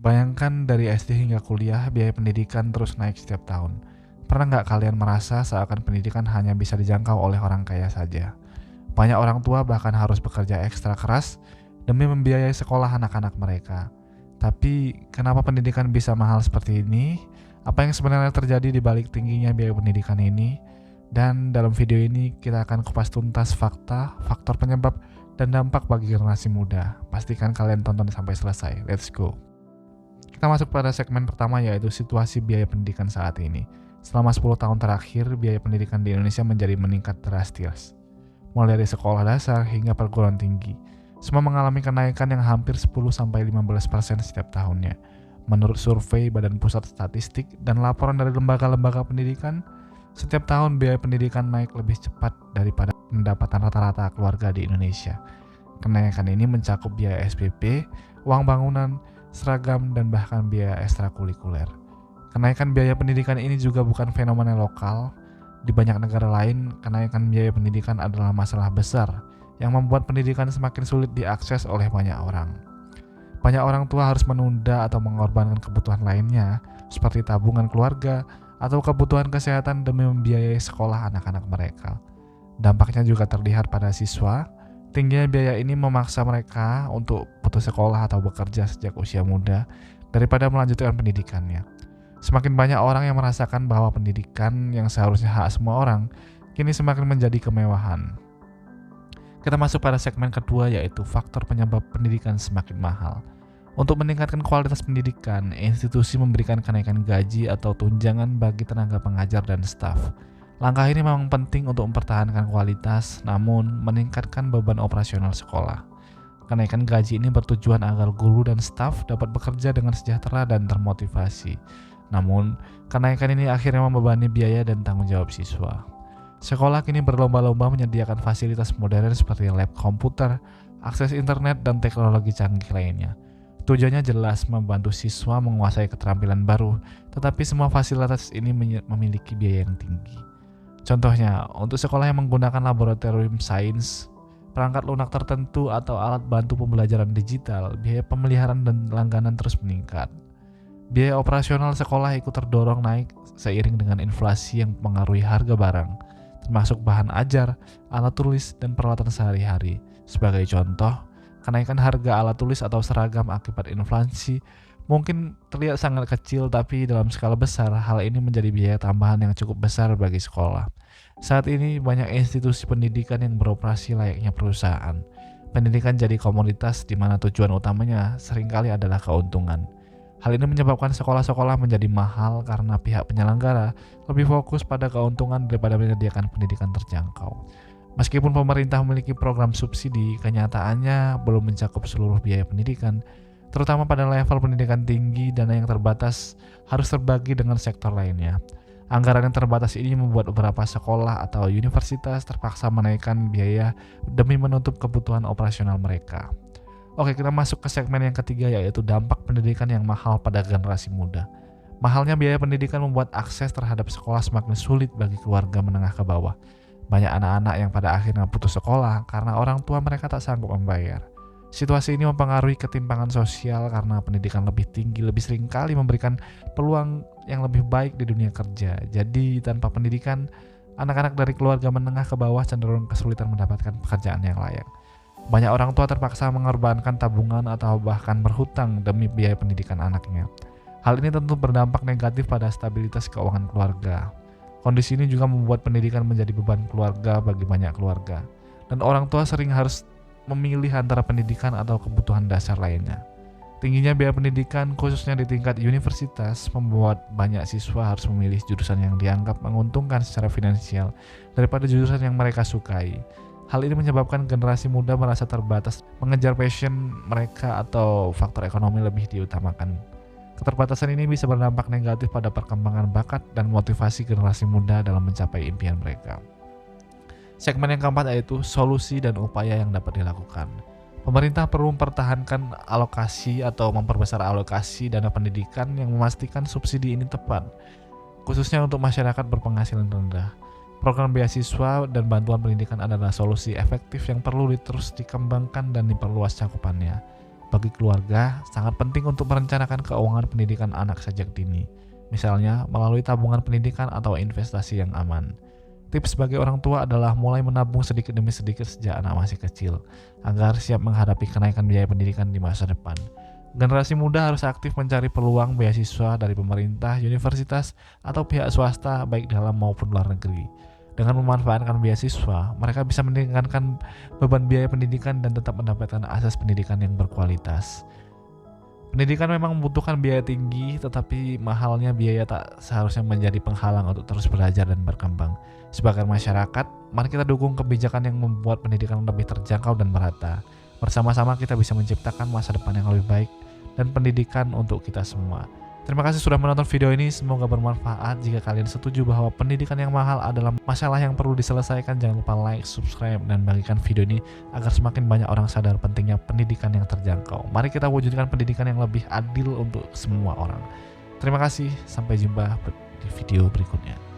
Bayangkan dari SD hingga kuliah, biaya pendidikan terus naik setiap tahun. Pernah nggak kalian merasa seakan pendidikan hanya bisa dijangkau oleh orang kaya saja? Banyak orang tua bahkan harus bekerja ekstra keras demi membiayai sekolah anak-anak mereka. Tapi kenapa pendidikan bisa mahal seperti ini? Apa yang sebenarnya terjadi di balik tingginya biaya pendidikan ini? Dan dalam video ini kita akan kupas tuntas fakta, faktor penyebab, dan dampak bagi generasi muda. Pastikan kalian tonton sampai selesai. Let's go. Kita masuk pada segmen pertama, yaitu situasi biaya pendidikan saat ini. Selama 10 tahun terakhir, biaya pendidikan di Indonesia menjadi meningkat drastis. Mulai dari sekolah dasar hingga perguruan tinggi, semua mengalami kenaikan yang hampir 10-15% setiap tahunnya. Menurut survei Badan Pusat Statistik dan laporan dari lembaga-lembaga pendidikan, setiap tahun biaya pendidikan naik lebih cepat daripada pendapatan rata-rata keluarga di Indonesia. Kenaikan ini mencakup biaya SPP, uang bangunan, seragam, dan bahkan biaya ekstrakurikuler. Kenaikan biaya pendidikan ini juga bukan fenomena lokal. Di banyak negara lain, kenaikan biaya pendidikan adalah masalah besar yang membuat pendidikan semakin sulit diakses oleh banyak orang. Banyak orang tua harus menunda atau mengorbankan kebutuhan lainnya, seperti tabungan keluarga atau kebutuhan kesehatan demi membiayai sekolah anak-anak mereka. Dampaknya juga terlihat pada siswa. Tingginya biaya ini memaksa mereka untuk putus sekolah atau bekerja sejak usia muda daripada melanjutkan pendidikannya. Semakin banyak orang yang merasakan bahwa pendidikan yang seharusnya hak semua orang, kini semakin menjadi kemewahan. Kita masuk pada segmen kedua, yaitu faktor penyebab pendidikan semakin mahal. Untuk meningkatkan kualitas pendidikan, institusi memberikan kenaikan gaji atau tunjangan bagi tenaga pengajar dan staf. Langkah ini memang penting untuk mempertahankan kualitas, namun meningkatkan beban operasional sekolah. Kenaikan gaji ini bertujuan agar guru dan staf dapat bekerja dengan sejahtera dan termotivasi. Namun, kenaikan ini akhirnya membebani biaya dan tanggung jawab siswa. Sekolah kini berlomba-lomba menyediakan fasilitas modern seperti lab komputer, akses internet, dan teknologi canggih lainnya. Tujuannya jelas membantu siswa menguasai keterampilan baru, tetapi semua fasilitas ini memiliki biaya yang tinggi. Contohnya, untuk sekolah yang menggunakan laboratorium sains, perangkat lunak tertentu, atau alat bantu pembelajaran digital, biaya pemeliharaan dan langganan terus meningkat. Biaya operasional sekolah ikut terdorong naik seiring dengan inflasi yang mempengaruhi harga barang, termasuk bahan ajar, alat tulis, dan peralatan sehari-hari. Sebagai contoh, kenaikan harga alat tulis atau seragam akibat inflasi mungkin terlihat sangat kecil, tapi dalam skala besar, hal ini menjadi biaya tambahan yang cukup besar bagi sekolah. Saat ini, banyak institusi pendidikan yang beroperasi layaknya perusahaan. Pendidikan jadi komoditas di mana tujuan utamanya seringkali adalah keuntungan. Hal ini menyebabkan sekolah-sekolah menjadi mahal karena pihak penyelenggara lebih fokus pada keuntungan daripada menyediakan pendidikan terjangkau. Meskipun pemerintah memiliki program subsidi, kenyataannya belum mencakup seluruh biaya pendidikan, terutama pada level pendidikan tinggi. Dana yang terbatas harus terbagi dengan sektor lainnya. Anggaran yang terbatas ini membuat beberapa sekolah atau universitas terpaksa menaikkan biaya demi menutup kebutuhan operasional mereka. Oke, kita masuk ke segmen yang ketiga, yaitu dampak pendidikan yang mahal pada generasi muda. Mahalnya biaya pendidikan membuat akses terhadap sekolah semakin sulit bagi keluarga menengah ke bawah. Banyak anak-anak yang pada akhirnya putus sekolah karena orang tua mereka tak sanggup membayar. Situasi ini mempengaruhi ketimpangan sosial karena pendidikan lebih tinggi lebih sering kali memberikan peluang yang lebih baik di dunia kerja. Jadi tanpa pendidikan, anak-anak dari keluarga menengah ke bawah cenderung kesulitan mendapatkan pekerjaan yang layak. Banyak orang tua terpaksa mengorbankan tabungan atau bahkan berhutang demi biaya pendidikan anaknya. Hal ini tentu berdampak negatif pada stabilitas keuangan keluarga. Kondisi ini juga membuat pendidikan menjadi beban keluarga bagi banyak keluarga, dan orang tua sering harus memilih antara pendidikan atau kebutuhan dasar lainnya. Tingginya biaya pendidikan, khususnya di tingkat universitas, membuat banyak siswa harus memilih jurusan yang dianggap menguntungkan secara finansial daripada jurusan yang mereka sukai. Hal ini menyebabkan generasi muda merasa terbatas mengejar passion mereka atau faktor ekonomi lebih diutamakan. Keterbatasan ini bisa berdampak negatif pada perkembangan bakat dan motivasi generasi muda dalam mencapai impian mereka. Segmen yang keempat yaitu solusi dan upaya yang dapat dilakukan. Pemerintah perlu mempertahankan alokasi atau memperbesar alokasi dana pendidikan yang memastikan subsidi ini tepat, khususnya untuk masyarakat berpenghasilan rendah. Program beasiswa dan bantuan pendidikan adalah solusi efektif yang perlu terus dikembangkan dan diperluas cakupannya. Bagi keluarga, sangat penting untuk merencanakan keuangan pendidikan anak sejak dini, misalnya melalui tabungan pendidikan atau investasi yang aman. Tips bagi orang tua adalah mulai menabung sedikit demi sedikit sejak anak masih kecil, agar siap menghadapi kenaikan biaya pendidikan di masa depan. Generasi muda harus aktif mencari peluang beasiswa dari pemerintah, universitas, atau pihak swasta baik dalam maupun luar negeri. Dengan memanfaatkan beasiswa, mereka bisa meringankan beban biaya pendidikan dan tetap mendapatkan akses pendidikan yang berkualitas. Pendidikan memang membutuhkan biaya tinggi, tetapi mahalnya biaya tak seharusnya menjadi penghalang untuk terus belajar dan berkembang. Sebagai masyarakat, mari kita dukung kebijakan yang membuat pendidikan lebih terjangkau dan merata. Bersama-sama kita bisa menciptakan masa depan yang lebih baik dan pendidikan untuk kita semua. Terima kasih sudah menonton video ini, semoga bermanfaat. Jika kalian setuju bahwa pendidikan yang mahal adalah masalah yang perlu diselesaikan, jangan lupa like, subscribe, dan bagikan video ini agar semakin banyak orang sadar pentingnya pendidikan yang terjangkau. Mari kita wujudkan pendidikan yang lebih adil untuk semua orang. Terima kasih, sampai jumpa di video berikutnya.